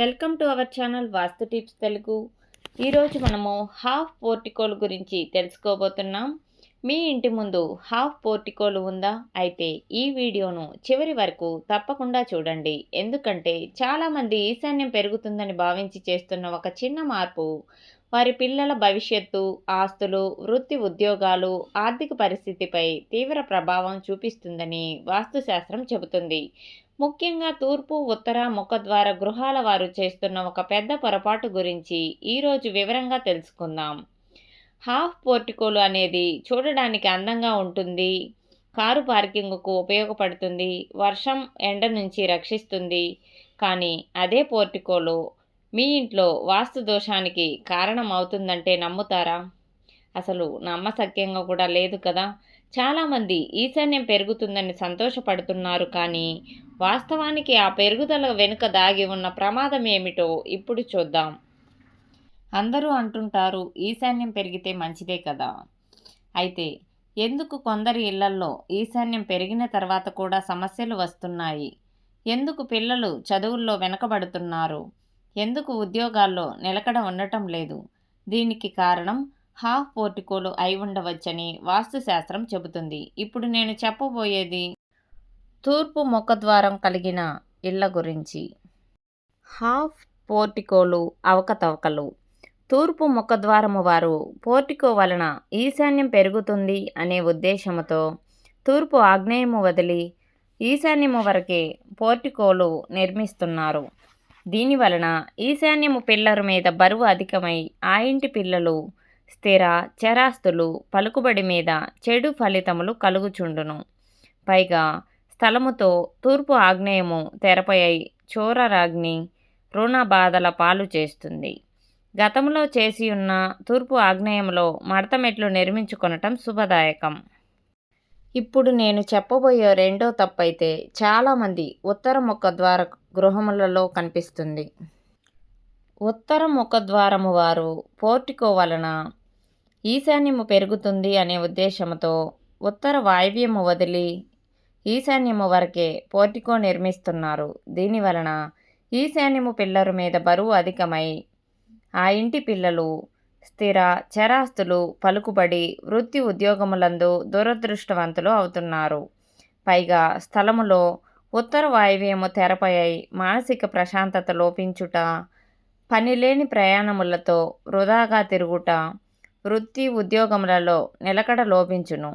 Welcome to our channel vastu tips Telugu. ఈరోజు మనము half పోర్టికోల్ గురించి తెలుసుకోబోతున్నాం. మీ ఇంటి ముందు హాఫ్ పోర్టికోల్ ఉందా? అయితే ఈ వీడియోను చివరి వరకు తప్పకుండా చూడండి. ఎందుకంటే చాలామంది ఈశాన్యం పెరుగుతుందని భావించి చేస్తున్న ఒక చిన్న మార్పు వారి పిల్లల భవిష్యత్తు, ఆస్తులు, వృత్తి ఉద్యోగాలు, ఆర్థిక పరిస్థితిపై తీవ్ర ప్రభావం చూపిస్తుందని వాస్తుశాస్త్రం చెబుతుంది. ముఖ్యంగా తూర్పు, ఉత్తర, ముఖద్వార గృహాల వారు చేస్తున్న ఒక పెద్ద పొరపాటు గురించి ఈరోజు వివరంగా తెలుసుకుందాం. హాఫ్ పోర్టికోలు అనేది చూడడానికి అందంగా ఉంటుంది, కారు పార్కింగ్కు ఉపయోగపడుతుంది, వర్షం, ఎండ నుంచి రక్షిస్తుంది. కానీ అదే పోర్టికోలు మీ ఇంట్లో వాస్తు దోషానికి కారణం అవుతుందంటే నమ్ముతారా? అసలు నమ్మశక్యంగా కూడా లేదు కదా. చాలామంది ఈశాన్యం పెరుగుతుందని సంతోషపడుతున్నారు, కానీ వాస్తవానికి ఆ పెరుగుదల వెనుక దాగి ఉన్న ప్రమాదం ఏమిటో ఇప్పుడు చూద్దాం. అందరూ అంటుంటారు ఈశాన్యం పెరిగితే మంచిదే కదా. అయితే ఎందుకు కొందరి ఇళ్లల్లో ఈశాన్యం పెరిగిన తర్వాత కూడా సమస్యలు వస్తున్నాయి? ఎందుకు పిల్లలు చదువుల్లో వెనకబడుతున్నారు? ఎందుకు ఉద్యోగాల్లో నిలకడ ఉండటం లేదు? దీనికి కారణం హాఫ్ పోర్టికోలు అయి ఉండవచ్చని వాస్తుశాస్త్రం చెబుతుంది. ఇప్పుడు నేను చెప్పబోయేది తూర్పు ముఖద్వారం కలిగిన ఇళ్ల గురించి. హాఫ్ పోర్టికోలు అవకతవకలు. తూర్పు ముఖద్వారము వారు పోర్టికో వలన ఈశాన్యం పెరుగుతుంది అనే ఉద్దేశంతో తూర్పు ఆగ్నేయము వదిలి ఈశాన్యము వరకే పోర్టికోలు నిర్మిస్తున్నారు. దీని వలన ఈశాన్యము పిల్లర్ మీద బరువు అధికమై ఆ ఇంటి పిల్లలు స్థిర చరాస్తులు పలుకుబడి మీద చెడు ఫలితములు కలుగుచుండును. పైగా స్థలముతో తూర్పు ఆగ్నేయము తెరపై చోరరాగ్ని రుణ బాధల పాలు చేస్తుంది. గతంలో చేసి ఉన్న తూర్పు ఆగ్నేయంలో మడతమెట్లు నిర్మించుకొనటం శుభదాయకం. ఇప్పుడు నేను చెప్పబోయే రెండో తప్పైతే చాలామంది ఉత్తర ముఖద్వార గృహములలో కనిపిస్తుంది. ఉత్తర ముఖద్వారము వారు పోర్టికో వలన ఈశాన్యము పెరుగుతుంది అనే ఉద్దేశంతో ఉత్తర వాయవ్యము వదిలి ఈశాన్యము వరకే పోర్టికో నిర్మిస్తున్నారు. దీని వలన ఈశాన్యము పిల్లరు మీద బరువు అధికమై ఆ ఇంటి పిల్లలు స్థిర చరాస్తులు పలుకుబడి వృత్తి ఉద్యోగములందు దురదృష్టవంతులు అవుతున్నారు. పైగా స్థలములో ఉత్తర వాయవ్యము తెరపై మానసిక ప్రశాంతత లోపించుట, పనిలేని ప్రయాణములతో వృధాగా తిరుగుట, వృత్తి ఉద్యోగములలో నిలకడ లోపించును.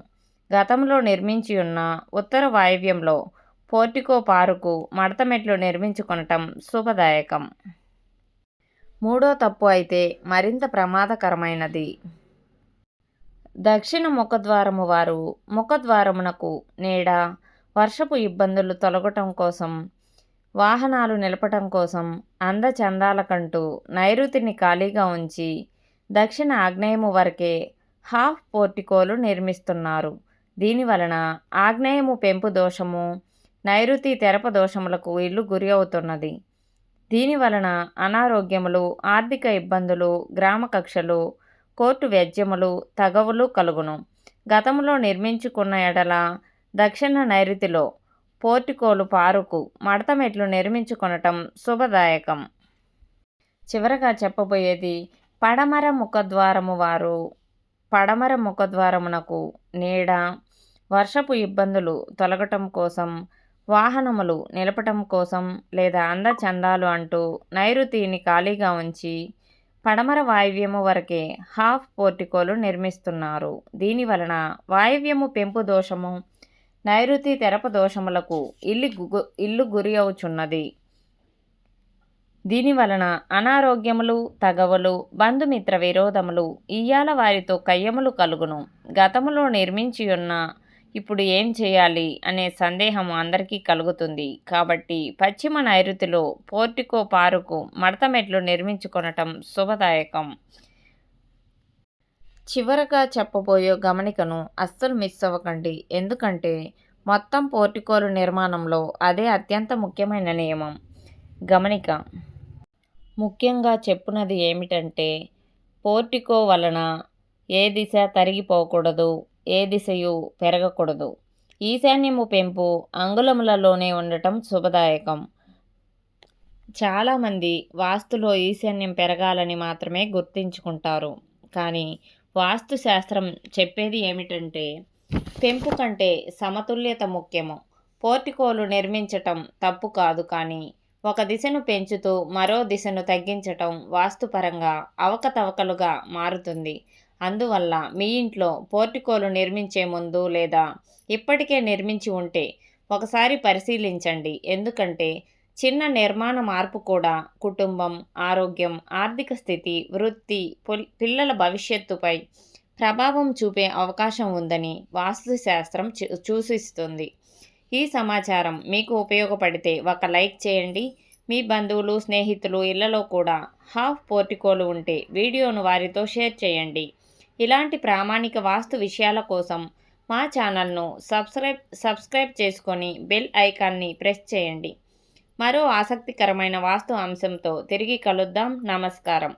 గతంలో నిర్మించి ఉన్న ఉత్తర వాయవ్యంలో పోర్టికో పారుకు మడతమెట్లు నిర్మించుకొనటం శుభదాయకం. మూడో తప్పు అయితే మరింత ప్రమాదకరమైనది. దక్షిణ ముఖద్వారము వారు ముఖద్వారమునకు నీడ, వర్షపు ఇబ్బందులు తొలగటం కోసం, వాహనాలు నిలపటం కోసం, అందచందాలకంటూ నైరుతిని ఖాళీగా ఉంచి దక్షిణ ఆగ్నేయము వరకే హాఫ్ పోర్టికోలు నిర్మిస్తున్నారు. దీనివలన ఆగ్నేయము పెంపు దోషము, నైరుతి తెరప దోషములకు ఇల్లు గురి అవుతున్నది. దీనివలన అనారోగ్యములు, ఆర్థిక ఇబ్బందులు, గ్రామ కక్షలు, కోర్టు వ్యాజ్యములు, తగవులు కలుగును. గతంలో నిర్మించుకున్న ఎడల దక్షిణ నైరుతిలో పోర్టికోలు పారుకు మడతమెట్లు నిర్మించుకొనటం శుభదాయకం. చివరగా చెప్పబోయేది పడమర ముఖద్వారము వారు పడమర ముఖద్వారమునకు నీడ, వర్షపు ఇబ్బందులు తొలగటం కోసం, వాహనములు నిలపటం కోసం లేదా అందచందాలు అంటూ నైరుతిని ఖాళీగా ఉంచి పడమర వాయవ్యము వరకే హాఫ్ పోర్టికోలు నిర్మిస్తున్నారు. దీనివలన వాయవ్యము పెంపు దోషము, నైరుతి తెరప దోషములకు ఇల్లు గురి అవుచున్నది. దీనివలన అనారోగ్యములు, తగవులు, బంధుమిత్ర విరోధములు, ఇయ్యాల వారితో కయ్యములు కలుగును. గతములో నిర్మించి ఉన్న ఇప్పుడు ఏం చేయాలి అనే సందేహం అందరికీ కలుగుతుంది. కాబట్టి పశ్చిమ నైరుతిలో పోర్టికో పారుకు మడతమెట్లు నిర్మించుకొనటం శుభదాయకం. చివరగా చెప్పబోయే గమనికను అస్సలు మిస్ అవ్వకండి. ఎందుకంటే మొత్తం పోర్టికోలు నిర్మాణంలో అదే అత్యంత ముఖ్యమైన నియమం. గమనిక ముఖ్యంగా చెప్పున్నది ఏమిటంటే పోర్టికో వలన ఏ దిశ తరిగిపోకూడదు, ఏ దిశయు పెరగకూడదు. ఈశాన్యము పెంపు అంగుళములలోనే ఉండటం శుభదాయకం. చాలామంది వాస్తులో ఈశాన్యం పెరగాలని మాత్రమే గుర్తించుకుంటారు. కానీ వాస్తు శాస్త్రం చెప్పేది ఏమిటంటే, పెంపు కంటే సమతుల్యత ముఖ్యము. పోర్టికోలు నిర్మించటం తప్పు కాదు, కానీ ఒక దిశను పెంచుతూ మరో దిశను తగ్గించటం వాస్తుపరంగా అవకతవకలుగా మారుతుంది. అందువల్ల మీ ఇంట్లో పోర్టికోలు నిర్మించే ముందు లేదా ఇప్పటికే నిర్మించి ఉంటే ఒకసారి పరిశీలించండి. ఎందుకంటే చిన్న నిర్మాణ మార్పు కూడా కుటుంబం, ఆరోగ్యం, ఆర్థిక స్థితి, వృత్తి, పిల్లల భవిష్యత్తుపై ప్రభావం చూపే అవకాశం ఉందని వాస్తుశాస్త్రం సూచిస్తుంది. ఈ సమాచారం మీకు ఉపయోగపడితే ఒక లైక్ చేయండి. మీ బంధువులు, స్నేహితులు ఇళ్లలో కూడా హాఫ్ పోర్టికోలు ఉంటే వీడియోను వారితో షేర్ చేయండి. ఇలాంటి ప్రామాణిక వాస్తు విషయాల కోసం మా ఛానల్ను సబ్స్క్రైబ్ చేసుకొని బెల్ ఐకాన్ని ప్రెస్ చేయండి. మరో ఆసక్తికరమైన వాస్తు అంశంతో తిరిగి కలుద్దాం. నమస్కారం.